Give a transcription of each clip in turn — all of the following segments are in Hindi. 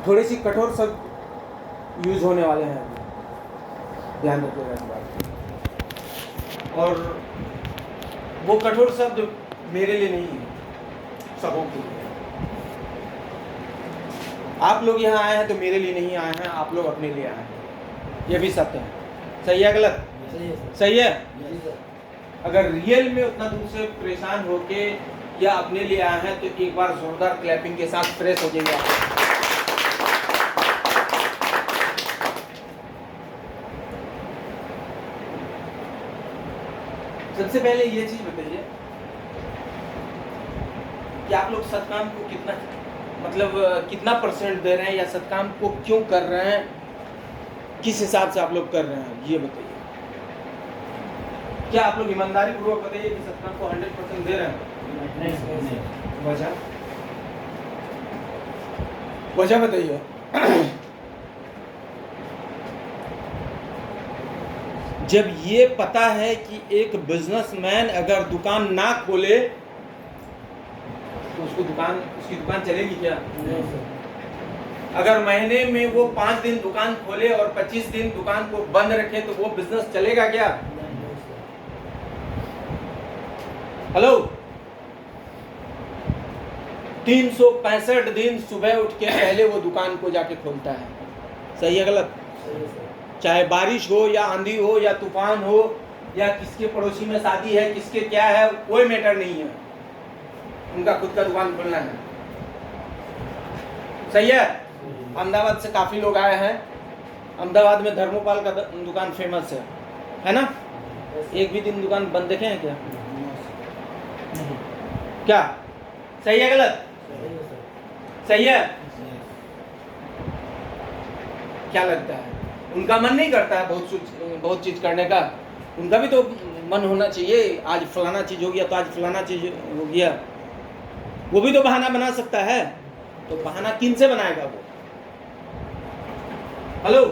थोड़ी सी कठोर शब्द यूज होने वाले हैं अभी, ध्यान रखिएगा इस बात। और वो कठोर शब्द मेरे लिए नहीं है, सबों के लिए। आप लोग यहाँ आए हैं तो मेरे लिए नहीं आए हैं, आप लोग अपने लिए आए हैं, ये भी सत्य है। सही है गलत? सही है। अगर रियल में उतना दूर से परेशान होके या अपने लिए आए हैं तो एक बार जोरदार क्लैपिंग के साथ फ्रेश हो जाइए। सबसे पहले ये चीज बताइए कि आप लोग सत्काम को कितना परसेंट दे रहे हैं, या सत्काम को क्यों कर रहे हैं, किस हिसाब से आप लोग कर रहे हैं, ये बताइए। क्या आप लोग ईमानदारी पूर्वक बताइए कि सत्काम को 100% दे रहे हैं? नहीं। वजह बताइए। जब ये पता है कि एक बिजनेसमैन अगर दुकान ना खोले तो उसकी दुकान चलेगी क्या? अगर महीने में वो 5 दिन दुकान खोले और 25 दिन दुकान को बंद रखे तो वो बिजनेस चलेगा क्या? हेलो, 365 दिन सुबह उठ के पहले वो दुकान को जाके खोलता है। सही है गलत? चाहे बारिश हो या आंधी हो या तूफान हो या किसके पड़ोसी में शादी है, किसके क्या है, कोई मैटर नहीं है, उनका खुद का दुकान खोलना है। सही है। अहमदाबाद से काफी लोग आए हैं। अहमदाबाद में धर्मोपाल का दुकान फेमस है ना? एक भी दिन दुकान बंद देखे हैं क्या? क्या सही है गलत? सही है। क्या लगता है उनका मन नहीं करता है बहुत चीज करने का? उनका भी तो मन होना चाहिए। आज फलाना चीज हो गया तो आज फलाना चीज हो गया, वो भी तो बहाना बना सकता है। तो बहाना किन से बनाएगा वो? हेलो,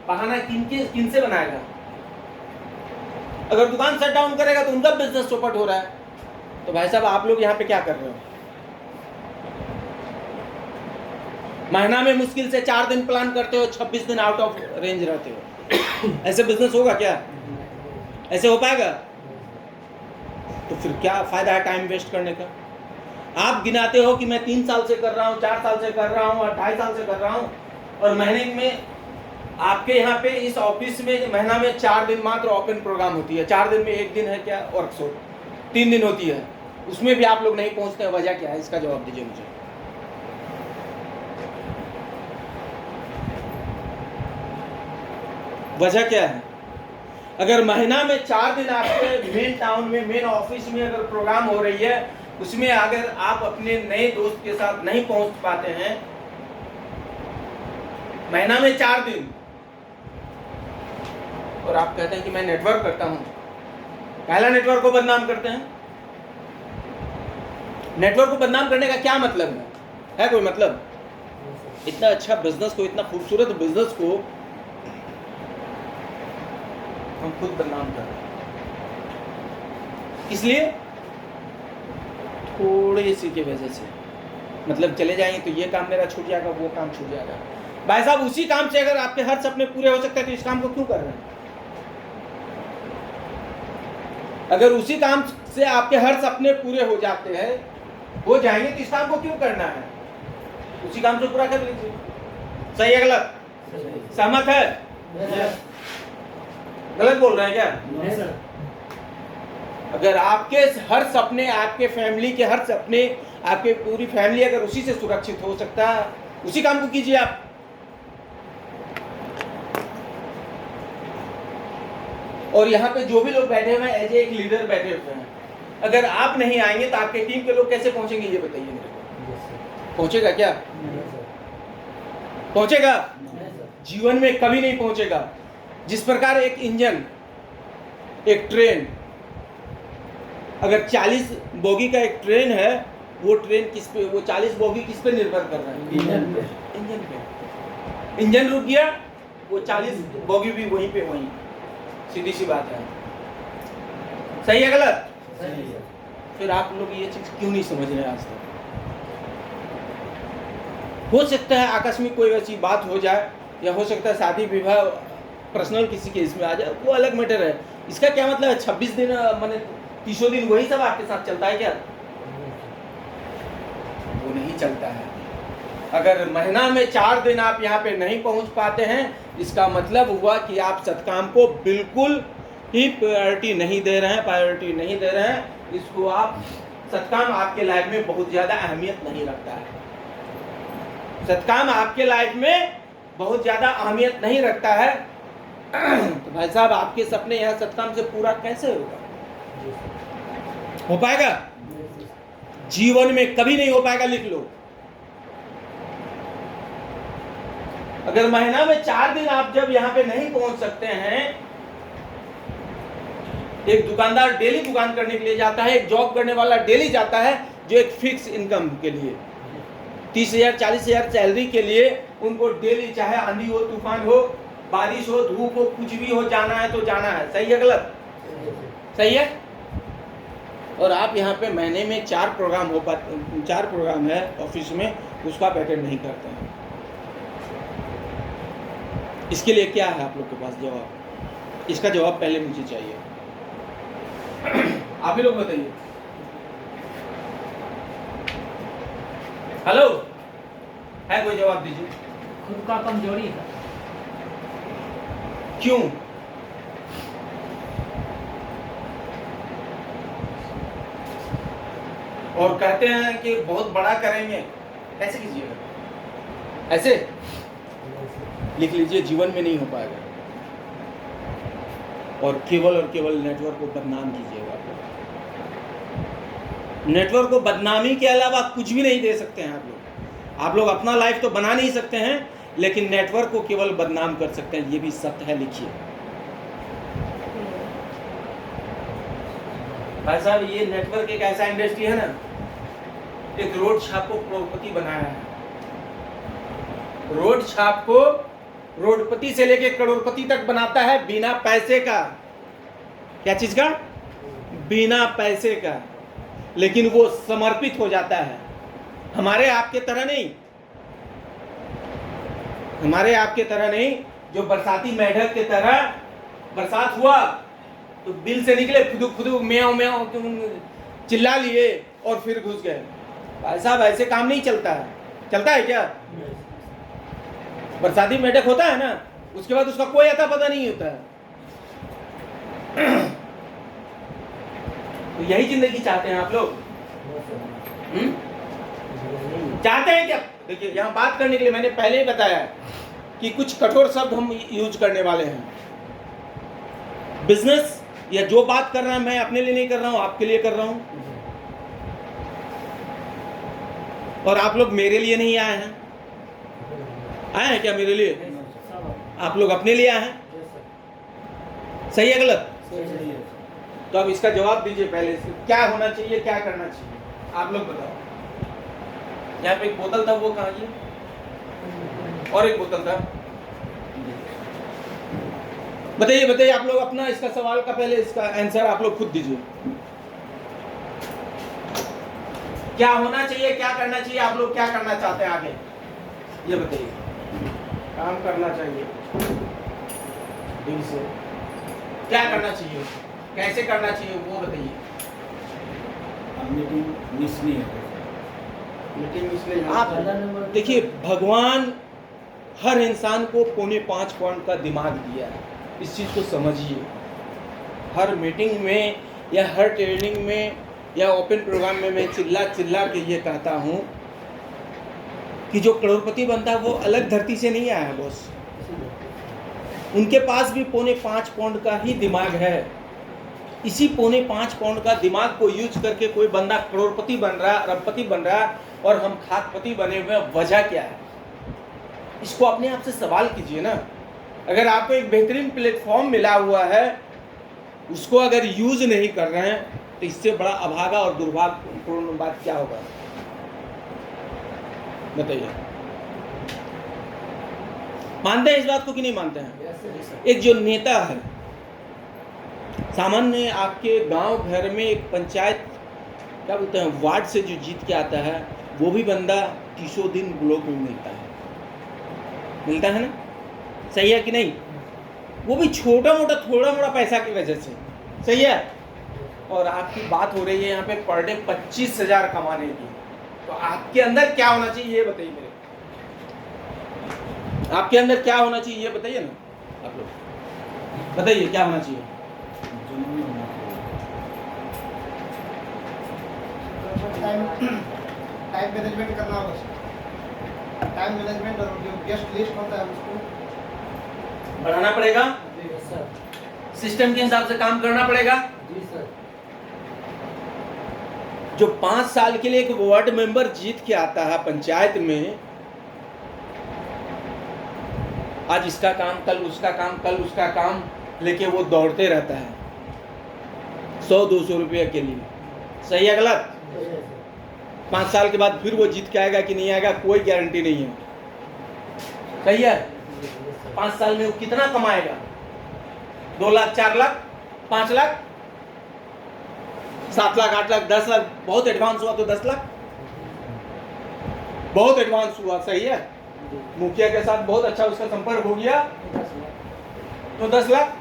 बहाना किन से बनाएगा? अगर दुकान शट डाउन करेगा तो उनका बिजनेस चौपट हो रहा है। तो भाई साहब, आप लोग यहाँ पे क्या कर रहे हो? महीना में मुश्किल से 4 दिन प्लान करते हो, 26 दिन आउट ऑफ रेंज रहते हो। ऐसे बिजनेस होगा क्या? ऐसे हो पाएगा? तो फिर क्या फायदा है टाइम वेस्ट करने का? आप गिनाते हो कि मैं 3 साल से कर रहा हूँ, 4 साल से कर रहा हूँ और 2.5 साल से कर रहा हूँ, और महीने में आपके यहाँ पे इस ऑफिस में महीना में 4 दिन मात्र ओपन प्रोग्राम होती है। 4 दिन में 1 दिन है क्या वर्कशॉप, 3 दिन होती है, उसमें भी आप लोग नहीं पहुंचते हैं। वजह क्या है? इसका जवाब दीजिए मुझे। वजह क्या है? अगर महीना में 4 दिन आपके मेन टाउन में, मेन ऑफिस में अगर प्रोग्राम हो रही है, उसमें अगर आप अपने नए दोस्त के साथ नहीं पहुंच पाते हैं, महीना में 4 दिन, और आप कहते हैं कि मैं नेटवर्क करता हूं, पहला नेटवर्क को बदनाम करते हैं। नेटवर्क को बदनाम करने का क्या मतलब है कोई मतलब? इतना अच्छा बिजनेस को, इतना खूबसूरत बिजनेस को हम खुद बदनाम कर रहे हैं। इसलिए थोड़ी सी की वजह से, मतलब चले जाएंगे तो ये काम मेरा छूट जाएगा, वो काम छूट जाएगा। भाई साहब, उसी काम से अगर आपके हर सपने पूरे हो सकते हैं तो इस काम को क्यों कर रहे हैं? अगर उसी काम से आपके हर सपने पूरे हो जाते हैं, हो जाएंगे, तो इस काम को क्यों करना है? उसी काम से पूरा कर लीजिए। सही है गलत? सहमत है? गलत बोल रहे हैं क्या? नहीं सर। अगर आपके हर सपने, आपके फैमिली के हर सपने, आपके पूरी फैमिली अगर उसी से सुरक्षित हो सकता है, उसी काम को कीजिए आप। और यहाँ पे जो भी लोग बैठे हुए हैं, एज एक लीडर बैठे हुए हैं, अगर आप नहीं आएंगे तो आपके टीम के लोग कैसे पहुंचेंगे? ये बताइए मेरे को। पहुंचेगा क्या? पहुंचेगा? जीवन में कभी नहीं पहुंचेगा। जिस प्रकार एक इंजन, एक ट्रेन, अगर 40 बोगी का एक ट्रेन है, वो ट्रेन किस पे, वो 40 बोगी किस पे निर्भर कर रहा है? इंजन पे। इंजन रुक गया, वो 40 बोगी भी वहीं पे वहीं। सीधी सी बात है। सही है गलत? सही है। फिर आप लोग ये चीज क्यों नहीं समझ रहे आज तक? हो सकता है आकस्मिक कोई ऐसी बात हो जाए, या हो सकता है शादी विवाह पर्सनल किसी केस में आ जाए, वो अलग मैटर है। इसका क्या मतलब है 26 दिन माने 30 दिन वही सब आपके साथ चलता है क्या? वो नहीं चलता है। अगर महीना में 4 दिन आप यहाँ पे नहीं पहुंच पाते हैं, इसका मतलब हुआ कि आप सत्काम को बिल्कुल ही प्रायोरिटी नहीं दे रहे हैं। इसको आप सत्काम आपके लाइफ में बहुत ज़्यादा अहमियत नहीं रखता है। सत्काम आपके लाइफ में बहुत ज़्यादा अहमियत नहीं रखता है। तो भाई साहब, आपके सपने यहाँ सत्काम से पूरा कैसे होगा? हो पाएगा? जीवन में कभी नहीं हो पाएगा, लिख लो। अगर महीना में 4 दिन आप जब यहाँ पे नहीं पहुंच सकते हैं, एक दुकानदार डेली दुकान करने के लिए जाता है, एक जॉब करने वाला डेली जाता है जो एक फिक्स इनकम के लिए 30,000 40,000 सैलरी के लिए उनको डेली, चाहे आंधी हो, तूफान हो, बारिश हो, धूप हो, कुछ भी हो, जाना है तो जाना है। सही है गलत? सही है। और आप यहाँ पे महीने में 4 प्रोग्राम है ऑफिस में, उसको आप अटेंड नहीं करते हैं। इसके लिए क्या है आप लोग के पास जवाब? इसका जवाब पहले मुझे चाहिए। आप ही लोग बताइए। हेलो, है कोई जवाब दीजिए। खुद का कमजोरी है। क्यों? और कहते हैं कि बहुत बड़ा करेंगे, कैसे कीजिएगा? ऐसे लिख लीजिए, जीवन में नहीं हो पाएगा। और केवल नेटवर्क को बदनाम कीजिएगा। नेटवर्क को बदनामी के अलावा कुछ भी नहीं दे सकते हैं आप लोग अपना लाइफ तो बना नहीं सकते हैं, लेकिन नेटवर्क को केवल बदनाम कर सकते हैं। ये भी सत्य है, लिखिए। भाई साहब, ये नेटवर्क एक ऐसा इंडस्ट्री है ना, एक रोड छाप को करोड़पति बनाया है। रोड छाप को रोडपति से लेके करोड़पति तक बनाता है, बिना पैसे का। क्या चीज का? बिना पैसे का। लेकिन वो समर्पित हो जाता है। हमारे आपके तरह नहीं, जो बरसाती मेढक के तरह बरसात हुआ तो बिल से निकले, खुदू खुदू म्याऊं म्याऊं चिल्ला लिए और फिर घुस गए। भाई साहब, ऐसे काम नहीं चलता है। चलता है क्या? बरसाती मेढक होता है ना, उसके बाद उसका कोई अता पता नहीं होता है। तो यही जिंदगी चाहते हैं आप लोग? चाहते हैं क्या? देखिए, यहाँ बात करने के लिए मैंने पहले ही बताया कि कुछ कठोर शब्द हम यूज करने वाले हैं। बिजनेस या जो बात कर रहा है, मैं अपने लिए नहीं कर रहा हूं, आपके लिए कर रहा हूं। और आप लोग मेरे लिए नहीं आए हैं। आए हैं क्या मेरे लिए? आप लोग अपने लिए आए हैं। सही है गलत? तो अब इसका जवाब दीजिए पहले से। क्या होना चाहिए, क्या करना चाहिए, आप लोग बताओ। यहाँ पे एक बोतल था, वो कहाँ गई? और एक बोतल था। बताइए आप लोग अपना इसका सवाल का पहले इसका आंसर आप लोग खुद दीजिए। क्या होना चाहिए, क्या करना चाहिए, आप लोग क्या करना चाहते हैं आगे, ये बताइए। काम करना चाहिए दिल से, क्या करना चाहिए, कैसे करना चाहिए, वो बताइए। मीटिंग मिस नहीं है। आप देखिए, भगवान हर इंसान को 4.5 पॉइंट का दिमाग दिया है। इस चीज़ को समझिए। हर मीटिंग में या हर ट्रेनिंग में या ओपन प्रोग्राम में मैं चिल्ला के ये कहता हूँ कि जो करोड़पति बनता है वो अलग धरती से नहीं आया है बॉस। उनके पास भी 4.5 पॉइंट का ही दिमाग है। इसी 4.5 पॉइंट का दिमाग को यूज करके कोई बंदा करोड़पति बन रहा है, अरबपति बन रहा है, और हम खाकपति बने हुए। वजह क्या है? इसको अपने आप से सवाल कीजिए ना। अगर आपको एक बेहतरीन प्लेटफॉर्म मिला हुआ है, उसको अगर यूज नहीं कर रहे हैं, तो इससे बड़ा अभागा और दुर्भाग्यपूर्ण बात क्या होगा? बताइए। मानते हैं इस बात को कि नहीं मानते हैं? एक जो नेता है, सामान्य आपके गांव घर में एक पंचायत क्या बोलते हैं, वार्ड से जो जीत के आता है, वो भी बंदा 30 दिन ब्लॉक में मिलता है ना, सही है कि नहीं? वो भी छोटा मोटा पैसा की वजह से, सही है। और आपकी बात हो रही है यहाँ पे पर डे 25,000 कमाने की, तो आपके अंदर क्या होना चाहिए ये बताइए मेरे, आपके अंदर क्या होना चाहिए ये बताइए ना, आप लोग बताइए क्या होना चाहिए। टाइम मैनेजमेंट करना होगा, टाइम मैनेजमेंट और जो गेस्ट लिस्ट होता है उसको बढ़ाना पड़ेगा, जी सर। सिस्टम के हिसाब से काम करना पड़ेगा। जी सर। जो 5 साल के लिए एक वार्ड मेंबर जीत के आता है पंचायत में, आज इसका काम, कल उसका काम, कल उसका काम लेके वो दौड़ते रहता है 100-200 रुपये के लिए, सही है गलत? 5 साल के बाद फिर वो जीत के आएगा कि नहीं आएगा कोई गारंटी नहीं है, सही है। 5 साल में वो कितना कमाएगा? 2 लाख, 4 लाख, 5 लाख, 7 लाख, 8 लाख, 10 लाख, बहुत एडवांस हुआ तो 10 लाख, बहुत एडवांस हुआ, सही है। मुखिया के साथ बहुत अच्छा उसका संपर्क हो गया तो 10 लाख,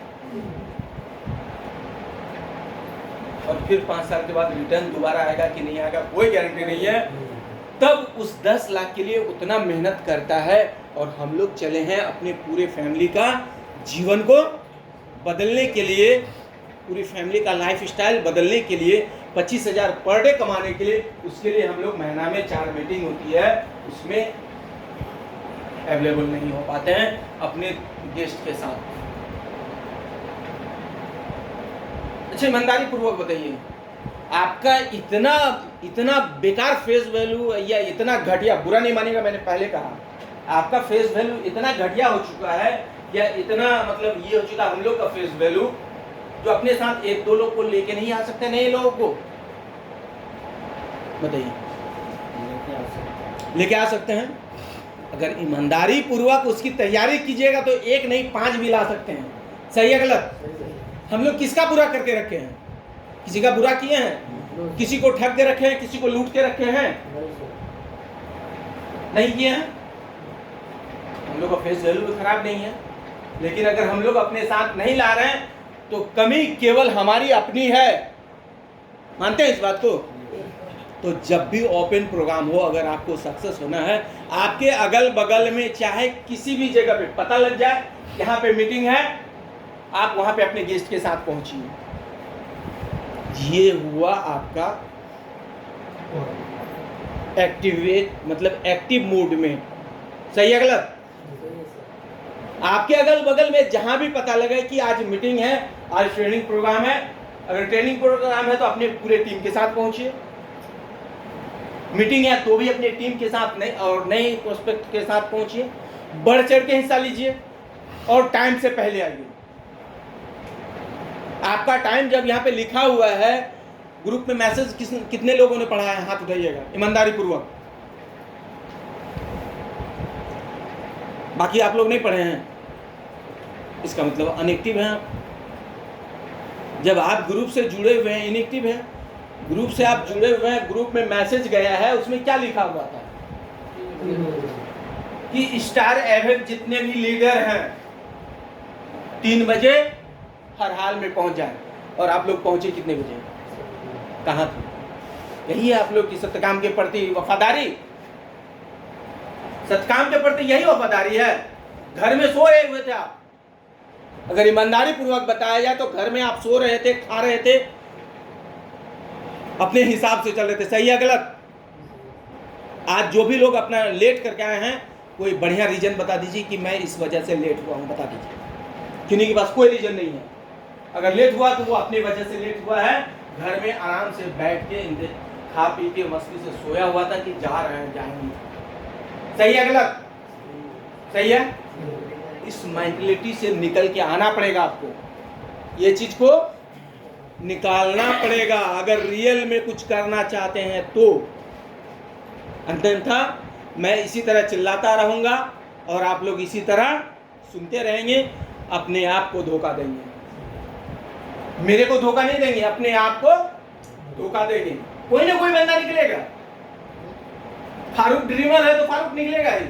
और फिर 5 साल के बाद रिटर्न दोबारा आएगा कि नहीं आएगा कोई गारंटी नहीं है। तब उस 10 लाख के लिए उतना मेहनत करता है, और हम लोग चले हैं अपने पूरे फैमिली का जीवन को बदलने के लिए, पूरी फैमिली का लाइफ स्टाइल बदलने के लिए, 25,000 पर डे कमाने के लिए। उसके लिए हम लोग महीना में 4 मीटिंग होती है, उसमें अवेलेबल नहीं हो पाते हैं अपने गेस्ट के साथ। अच्छा, ईमानदारी पूर्वक बताइए, आपका इतना बेकार फेस वैल्यू या इतना घटिया, बुरा नहीं मानिएगा, मैंने पहले कहा आपका फेस वैल्यू इतना घटिया हो चुका है, या इतना मतलब ये हो चुका हम लोग का फेस वैल्यू, जो अपने साथ 1-2 लोग को लेके नहीं आ सकते, नए लोगों को बताइए, लेके आ सकते हैं। अगर ईमानदारी पूर्वक उसकी तैयारी कीजिएगा तो 1 नहीं 5 भी ला सकते हैं, सही है गलत? हम लोग किसका बुरा करके रखे हैं? किसी का बुरा किए हैं? किसी को ठग के रखे हैं? किसी को लूट के रखे हैं? नहीं किए हैं। हम लोग का फेस वैल्यू खराब नहीं है, लेकिन अगर हम लोग अपने साथ नहीं ला रहे हैं तो कमी केवल हमारी अपनी है, मानते हैं इस बात को? तो जब भी ओपन प्रोग्राम हो, अगर आपको सक्सेस होना है, आपके अगल बगल में चाहे किसी भी जगह पे पता लग जाए यहाँ पे मीटिंग है, आप वहां पे अपने गेस्ट के साथ पहुंचिए। ये हुआ आपका एक्टिवेट, मतलब एक्टिव मोड में, सही है गलत? आपके अगल बगल में जहां भी पता लगे कि आज मीटिंग है, आज ट्रेनिंग प्रोग्राम है, अगर ट्रेनिंग प्रोग्राम है तो अपने पूरे टीम के साथ पहुंचिए। मीटिंग है तो भी अपने टीम के साथ नहीं, और नए प्रोस्पेक्ट के साथ पहुंचिए, बढ़ चढ़ के हिस्सा लीजिए, और टाइम से पहले आइए। आपका टाइम जब यहाँ पे लिखा हुआ है, ग्रुप में मैसेज कितने लोगों ने पढ़ा है? हाथ उठाइएगा ईमानदारी पूर्वक। बाकी आप लोग नहीं पढ़े हैं, इसका मतलब अनएक्टिव हैं आप। जब आप ग्रुप से जुड़े हुए हैं, इनएक्टिव हैं। ग्रुप से आप जुड़े हुए हैं, ग्रुप में मैसेज गया है, उसमें क्या लिखा हुआ था कि स्टार एवेब जितने भी लीडर हैं 3 बजे हर हाल में पहुंच जाए, और आप लोग पहुंचे कितने बजे? कहाँ थे? यही है आप लोग की सत्यकाम के प्रति वफादारी। सत्यकाम के प्रति यही वफादारी है। घर में सो रहे हुए थे आप, अगर ईमानदारी पूर्वक बताया जाए तो घर में आप सो रहे थे, खा रहे थे, अपने हिसाब से चल रहे थे, सही है गलत? आज जो भी लोग अपना लेट करके आए हैं, कोई बढ़िया रीजन बता दीजिए कि मैं इस वजह से लेट हुआ हूं, बता दीजिए। किन्हीं के पास कोई रीजन नहीं है। अगर लेट हुआ तो वो अपनी वजह से लेट हुआ है, घर में आराम से बैठ के खा पी के मस्ती से सोया हुआ था कि जा रहे हैं, जाएंगे, सही है गलत? सही है। इस मेंटलिटी से निकल के आना पड़ेगा आपको, ये चीज को निकालना पड़ेगा अगर रियल में कुछ करना चाहते हैं तो। अन्यथा मैं इसी तरह चिल्लाता रहूंगा और आप लोग इसी तरह सुनते रहेंगे, अपने आप को धोखा देंगे। मेरे को धोखा नहीं देंगे, अपने आप को धोखा देंगे। कोई ना कोई बंदा निकलेगा, फारूक ड्रीमर है तो फारूक निकलेगा ही,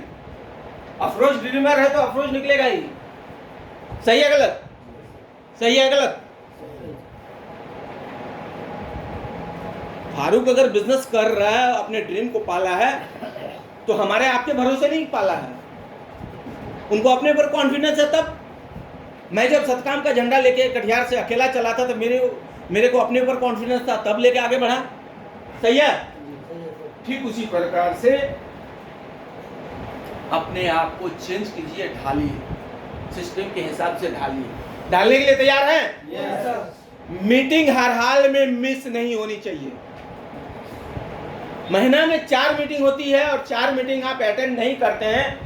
अफरोज ड्रीमर है तो अफरोज निकलेगा ही। सही है गलत? सही है गलत? फारूक अगर बिजनेस कर रहा है, अपने ड्रीम को पाला है, तो हमारे आपके भरोसे नहीं पाला है, उनको अपने पर कॉन्फिडेंस है। तब मैं जब सतकाम का झंडा लेके कटिहार से अकेला चला था तो मेरे को अपने ऊपर कॉन्फिडेंस था, तब लेके आगे बढ़ा। सही है? ठीक उसी प्रकार से अपने आप को चेंज कीजिए, ढालिए, सिस्टम के हिसाब से ढालिए। ढालने के लिए तैयार हैं? Yes sir. मीटिंग हर हाल में मिस नहीं होनी चाहिए। महीना में 4 मीटिंग होती है और 4 मीटिंग आप अटेंड नहीं करते हैं,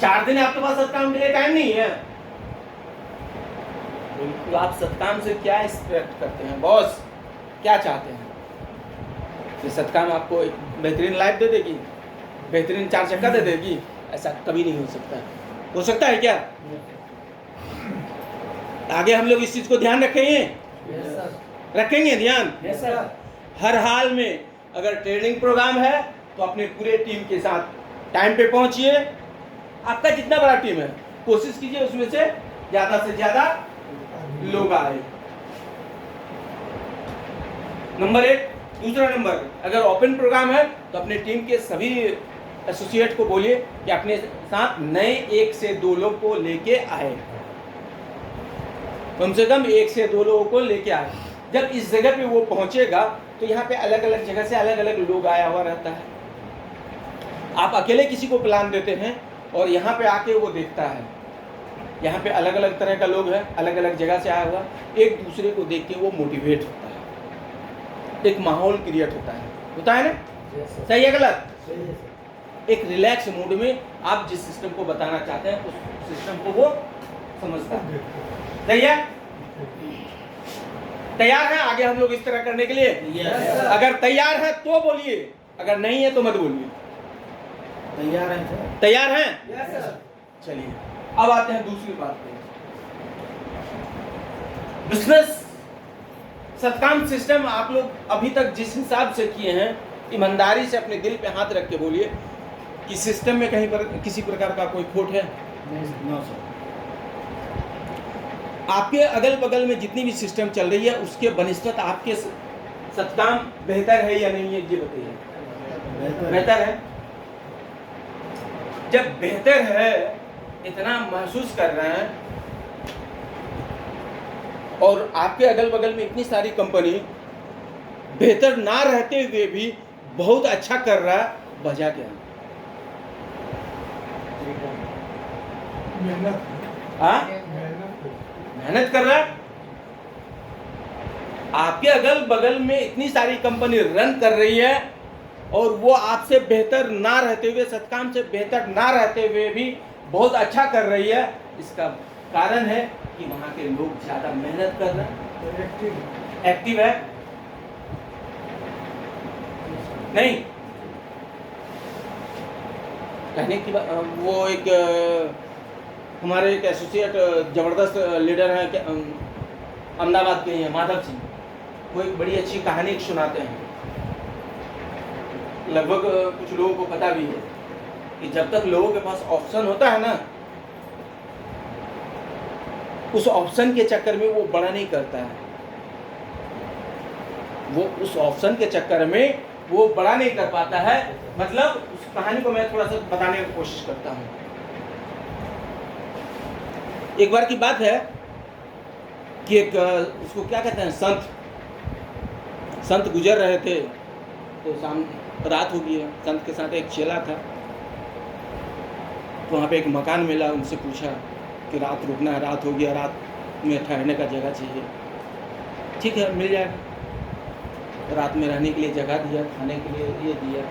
4 दिन आपके पास सत्काम के लिए टाइम नहीं है, तो आप सत्काम से क्या एक्सपेक्ट करते हैं? बॉस क्या चाहते हैं कि सत्काम आपको एक बेहतरीन लाइफ दे देगी, बेहतरीन 4 चक्का दे देगी? ऐसा कभी नहीं हो सकता। हो सकता है क्या? आगे हम लोग इस चीज को ध्यान रखेंगे, यस सर। रखेंगे ध्यान। Yes sir. हर हाल में अगर ट्रेनिंग प्रोग्राम है तो अपने पूरे टीम के साथ टाइम पे पहुंचिए। आपका जितना बड़ा टीम है कोशिश कीजिए उसमें से ज्यादा लोग आए। नंबर 1। दूसरा नंबर, अगर ओपन प्रोग्राम है तो अपने टीम के सभी एसोसिएट को बोलिए कि अपने साथ नए 1 से 2 लोग को लेके आए, कम से कम 1 से 2 लोगों को लेके आए। जब इस जगह पे वो पहुंचेगा तो यहाँ पे अलग अलग जगह से अलग अलग लोग आया हुआ रहता है। आप अकेले किसी को प्लान देते हैं और यहाँ पे आके वो देखता है, यहाँ पे अलग अलग तरह का लोग है, अलग अलग जगह से आया हुआ, एक दूसरे को देख के वो मोटिवेट होता है, एक माहौल क्रिएट होता है ना? सही है गलत? सही है सर। एक रिलैक्स मूड में आप जिस सिस्टम को बताना चाहते हैं उस सिस्टम को वो समझता है। सही है? तैयार हैं आगे हम लोग इस तरह करने के लिए? Yes sir. अगर तैयार हैं तो बोलिए, अगर नहीं है तो मत बोलिए। तैयार हैं सर। तैयार हैं? Yes sir. चलिए अब आते हैं दूसरी बात पे। बिजनेस सत्काम सिस्टम आप लोग अभी तक जिस हिसाब से किए हैं, ईमानदारी से अपने दिल पे हाथ रख के बोलिए कि सिस्टम में कहीं पर किसी प्रकार का कोई खोट है? No sir. आपके अगल बगल में जितनी भी सिस्टम चल रही है उसके बनिस्बत आपके सत्काम बेहतर है या नहीं है, ये बताइए। बेहतर है? जब बेहतर है, इतना महसूस कर रहे हैं और आपके अगल बगल में इतनी सारी कंपनी बेहतर ना रहते हुए भी बहुत अच्छा कर रहा है, वजह क्या है? हाँ? मेहनत कर रहा है। आपके अगल बगल में इतनी सारी कंपनी रन कर रही है और वो आपसे बेहतर ना रहते हुए, सत्काम से बेहतर ना रहते हुए भी बहुत अच्छा कर रही है। इसका कारण है कि वहां के लोग ज्यादा मेहनत कर रहे हैं, एक्टिव है। नहीं कहने की बात, वो एक हमारे एक एसोसिएट जबरदस्त लीडर हैं, अहमदाबाद के हैं, माधव सिंह, वो एक बड़ी अच्छी कहानी सुनाते हैं। लगभग कुछ लोगों को पता भी है कि जब तक लोगों के पास ऑप्शन होता है ना, उस ऑप्शन के चक्कर में वो बड़ा नहीं करता है, वो उस ऑप्शन के चक्कर में वो बड़ा नहीं कर पाता है। मतलब उस कहानी को मैं थोड़ा सा बताने की कोशिश करता हूँ। एक बार की बात है कि एक उसको क्या कहते हैं, संत गुजर रहे थे, तो शाम रात हो गई है। संत के साथ एक चेला था, तो वहाँ पे एक मकान मिला, उनसे पूछा कि रात रुकना है, रात हो गया, रात में ठहरने का जगह चाहिए। ठीक है, मिल जाएगा। रात में रहने के लिए जगह दिया, खाने के लिए ये दिया।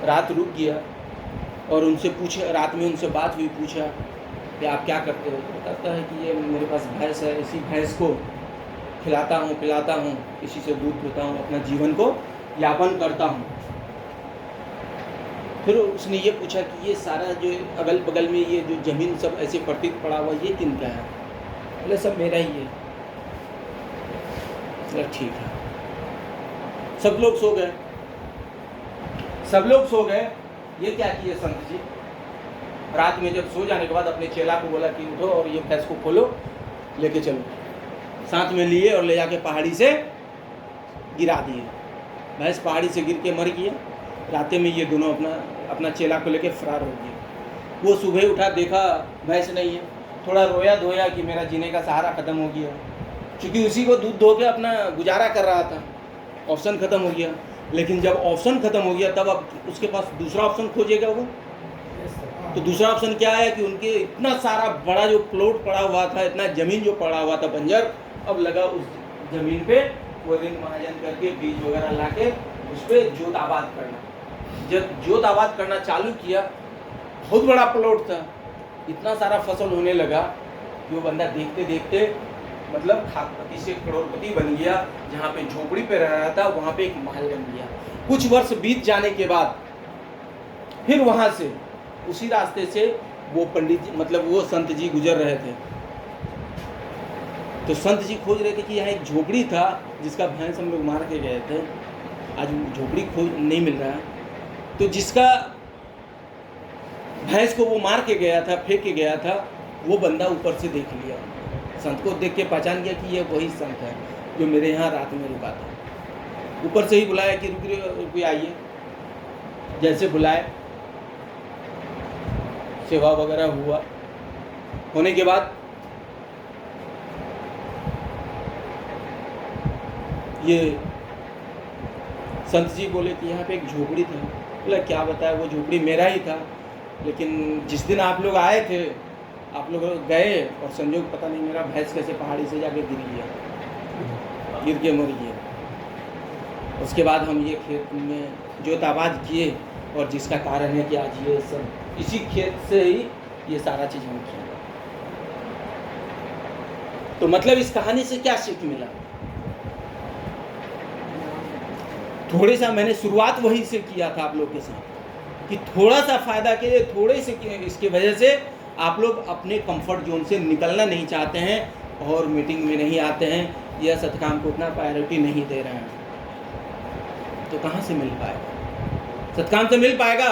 रात रुक गया और उनसे पूछा, रात में उनसे बात हुई, पूछा कि आप क्या करते हो? तो कहता है कि ये मेरे पास भैंस है, इसी भैंस को खिलाता हूँ, पिलाता हूँ, इसी से दूध पीता हूँ, अपना जीवन को यापन करता हूँ। फिर उसने ये पूछा कि ये सारा जो अगल बगल में ये जो ज़मीन सब ऐसे प्रतीत पड़ा हुआ, ये किनका है? बोले सब मेरा ही है। बोला ठीक है। सब लोग सो गए, सब लोग सो गए। ये क्या किए संत जी, रात में जब सो जाने के बाद अपने चेला को बोला कि उठो और ये भैंस को खोलो, लेके चलो। साथ में लिए और ले जाके पहाड़ी से गिरा दिए। भैंस पहाड़ी से गिर के मर गया। रात में ये दोनों अपना चेला को लेके फरार हो गए। वो सुबह उठा, देखा भैंस नहीं है, थोड़ा रोया धोया कि मेरा जीने का सहारा ख़त्म हो गया, क्योंकि उसी को दूध धो के अपना गुजारा कर रहा था। ऑप्शन ख़त्म हो गया। लेकिन जब ऑप्शन ख़त्म हो गया तब अब उसके पास दूसरा ऑप्शन खोजेगा वो। तो दूसरा ऑप्शन क्या है कि उनके इतना सारा बड़ा जो प्लॉट पड़ा हुआ था, इतना ज़मीन जो पड़ा हुआ था बंजर, अब लगा उस ज़मीन पे वो रिंग महाजन करके बीज वगैरह ला के उस पर जोत आबाद करना। जब जोत आबाद करना चालू किया, बहुत बड़ा प्लॉट था, इतना सारा फसल होने लगा कि वो बंदा देखते देखते मतलब खाकपति से करोड़पति बन गया। जहाँ पे झोपड़ी पे रह रहा था वहाँ पे एक महल बन गया। कुछ वर्ष बीत जाने के बाद फिर वहाँ से उसी रास्ते से वो पंडित जी मतलब वो संत जी गुजर रहे थे। तो संत जी खोज रहे थे कि यहाँ एक झोपड़ी था जिसका भैंस हम लोग मार के गए थे, आज झोपड़ी खोज नहीं मिल रहा है। तो जिसका भैंस को वो मार के गया था, फेंक के गया था, वो बंदा ऊपर से देख लिया। संत को देख के पहचान गया कि ये वही संत है जो मेरे यहाँ रात में रुका था। ऊपर से ही बुलाया कि रुकिए आइए। जैसे बुलाए, सेवा वगैरह हुआ। होने के बाद ये संत जी बोले कि यहाँ पे एक झोपड़ी था। बोला क्या बताया, वो झोपड़ी मेरा ही था, लेकिन जिस दिन आप लोग आए थे आप लोग गए और संजोग पता नहीं मेरा भैंस कैसे पहाड़ी से जाके गिर गया, गिर के मर गया। उसके बाद हम ये खेत में जोत आबाद किए और जिसका कारण है कि आज ये सब इसी खेत से ही ये सारा चीज़ हम किया। तो मतलब इस कहानी से क्या सीख मिला? थोड़े सा मैंने शुरुआत वही से किया था आप लोग के साथ कि थोड़ा सा फायदा के लिए थोड़े से इसकी वजह से आप लोग अपने कंफर्ट जोन से निकलना नहीं चाहते हैं और मीटिंग में नहीं आते हैं या सत्काम को उतना प्रायोरिटी नहीं दे रहे हैं। तो कहाँ से मिल पाएगा? सत्काम से मिल पाएगा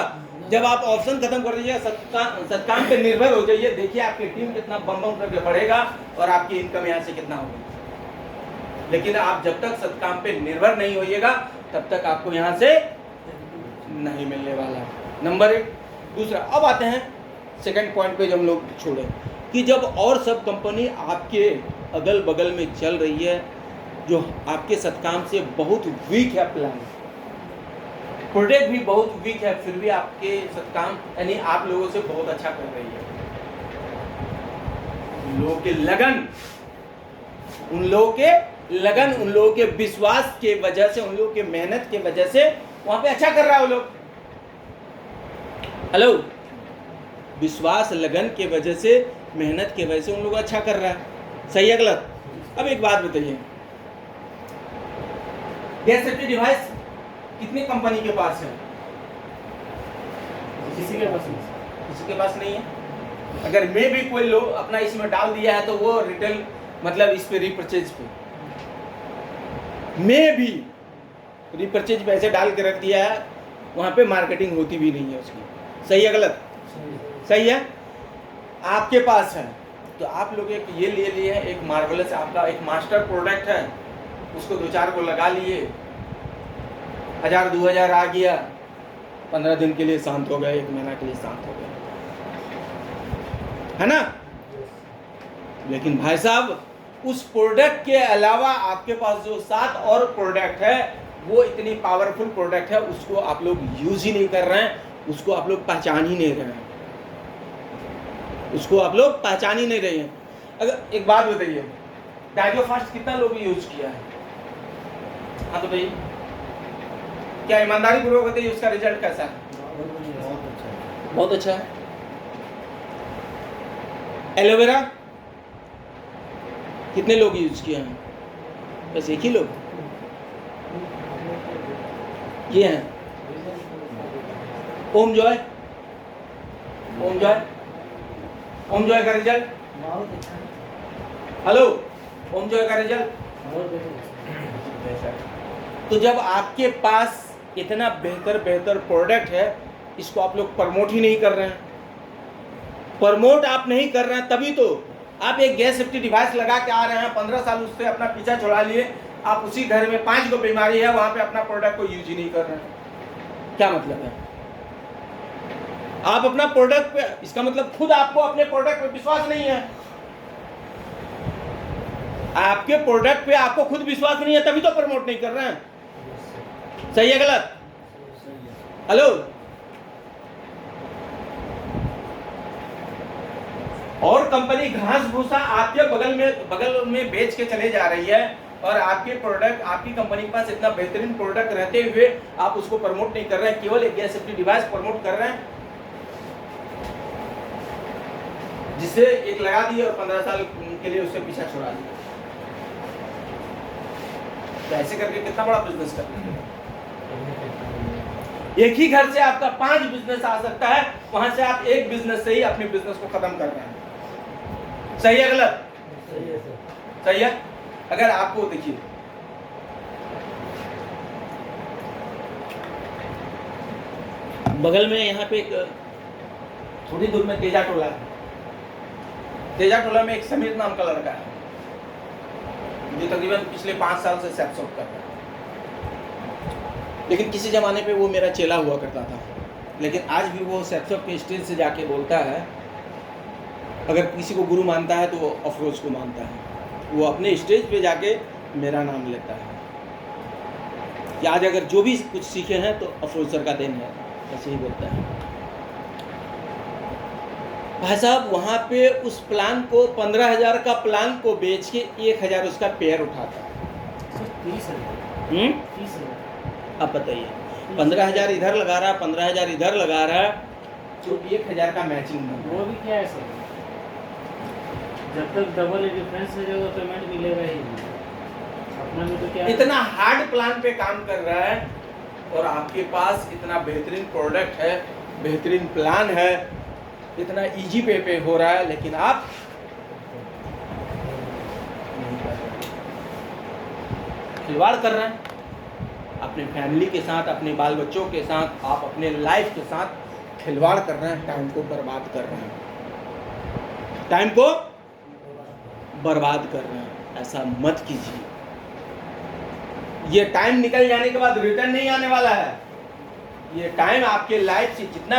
जब आप ऑप्शन खत्म कर दीजिए, सत्काम पे निर्भर हो जाइए। देखिए आपकी टीम कितना बम बम करके बढ़ेगा और आपकी इनकम यहाँ से कितना होगी। लेकिन आप जब तक सत्काम पे निर्भर नहीं होइएगा तब तक आपको यहाँ से नहीं मिलने वाला। नंबर 1। दूसरा, अब आते हैं सेकंड पॉइंट पे जो हम लोग छोड़े कि जब और सब कंपनी आपके अगल बगल में चल रही है, जो आपके सत्काम से बहुत वीक है, प्लान प्रोडक्ट भी बहुत वीक है, फिर भी आपके सत्काम यानी आप लोगों से बहुत अच्छा कर रही है। उन लोगों के लगन, उन लोगों के विश्वास के वजह से, उन लोगों के मेहनत के वजह से वहां पे अच्छा कर रहा है वो लोग। हेलो, विश्वास लगन के वजह से, मेहनत के वजह से उन लोग अच्छा कर रहा है। सही है गलत? अब एक बात बताइए, गैस सेफ्टी डिवाइस कितनी कंपनी के पास है? किसी के पास नहीं है। अगर मैं भी कोई लोग अपना इसमें डाल दिया है तो वो रिटेल मतलब इस पे रिपर्चेज पे, मैं भी रिपर्चेज पे ऐसे डाल के रख दिया है, वहाँ पे मार्केटिंग होती भी नहीं है उसकी। सही है गलत? सही है। आपके पास है तो आप लोग एक ये ले लिए हैं, एक मार्वलस आपका एक मास्टर प्रोडक्ट है, उसको 2-4 को लगा लिए, 1000-2000 आ गया, 15 दिन के लिए शांत हो गया, 1 महीना के लिए शांत हो गया, है ना? लेकिन भाई साहब, उस प्रोडक्ट के अलावा आपके पास जो 7 और प्रोडक्ट है वो इतनी पावरफुल प्रोडक्ट है, उसको आप लोग यूज ही नहीं कर रहे हैं, उसको आप लोग पहचान ही नहीं रहे हैं, उसको आप लोग पहचान ही नहीं रहे हैं। अगर एक बात बताइए, डायजोफास्ट कितना लोग यूज किया है? हाँ तो भाई, क्या ईमानदारी पूर्वक बताइए उसका रिजल्ट कैसा है? बहुत अच्छा है। एलोवेरा कितने लोग यूज किए हैं? बस एक ही लोग किए हैं। ओम जॉय का रिजल्ट, हेलो, ओम जॉय का रिजल्ट तो जब आपके पास इतना बेहतर प्रोडक्ट है, इसको आप लोग प्रमोट ही नहीं कर रहे हैं। प्रमोट आप नहीं कर रहे हैं, तभी तो आप एक गैस सेफ्टी डिवाइस लगा के आ रहे हैं, 15 साल उससे अपना पीछा छुड़ा लिए, आप उसी घर में 5 को बीमारी है, वहां पे अपना प्रोडक्ट को यूज ही नहीं कर रहे हैं। क्या मतलब है? आप अपना प्रोडक्ट पे, इसका मतलब खुद आपको अपने प्रोडक्ट पे विश्वास नहीं है। आपके प्रोडक्ट पे आपको खुद विश्वास नहीं है, तभी तो प्रमोट नहीं कर रहे हैं। सही है गलत? हेलो, और कंपनी घास भूसा आपके बगल में बेच के चले जा रही है, और आपके प्रोडक्ट, आपकी कंपनी के पास इतना बेहतरीन प्रोडक्ट रहते हुए आप उसको प्रमोट नहीं कर रहे हैं, केवल एक गैस सेफ्टी डिवाइस प्रमोट कर रहे हैं, जिसे एक लगा दिए और 15 साल के लिए उससे पीछा छुड़ा दिया। तो ऐसे करके कितना बड़ा बिजनेस कर रहे हैं। एक ही घर से आपका 5 बिजनेस आ सकता है, वहां से आप एक बिजनेस से ही अपने बिजनेस को खत्म कर रहे हैं। सही है गलत? सही है। अगर आपको देखिए, बगल में यहाँ पे एक थोड़ी दूर में तेजा टोला है। तेजा टोला में एक समीर नाम का लड़का है, जो तकरीबन पिछले 5 साल से सेक्स शॉप कर रहा है। लेकिन किसी जमाने पे वो मेरा चेला हुआ करता था, लेकिन आज भी वो सेक्स शॉप के स्टेज से जाके बोलता है, अगर किसी को गुरु मानता है तो वो अफरोज को मानता है। वो अपने स्टेज पे जाके मेरा नाम लेता है कि आज अगर जो भी कुछ सीखे हैं तो अफरोज सर का देन है, ऐसे ही बोलता है। भाई साहब, वहाँ पे उस प्लान को 15,000 का प्लान को बेच के 1,000 उसका पेयर उठाता है। 30,000। अब बताइए, 15,000 इधर लगा रहा है, 15,000 इधर लगा रहा है, तो 1,000 का मैचिंग बन रहा है। वो भी क्या है सर, जब तक डबल डिफरेंस हो जाएगा पेमेंट मिलेगा ही नहीं। अपना भी तो क्या है? इतना हार्ड प्लान पे काम कर रहा है, और आपके पास इतना बेहतरीन प्रोडक्ट है, बेहतरीन प्लान है, इतना इजी पे हो रहा है, लेकिन आप खिलवाड़ कर रहे हैं अपने फैमिली के साथ, अपने बाल बच्चों के साथ, आप अपने लाइफ के साथ खिलवाड़ कर रहे हैं, टाइम को बर्बाद कर रहे हैं, टाइम को बर्बाद कर रहे हैं। ऐसा मत कीजिए। ये टाइम निकल जाने के बाद रिटर्न नहीं आने वाला है। ये टाइम आपके लाइफ से जितना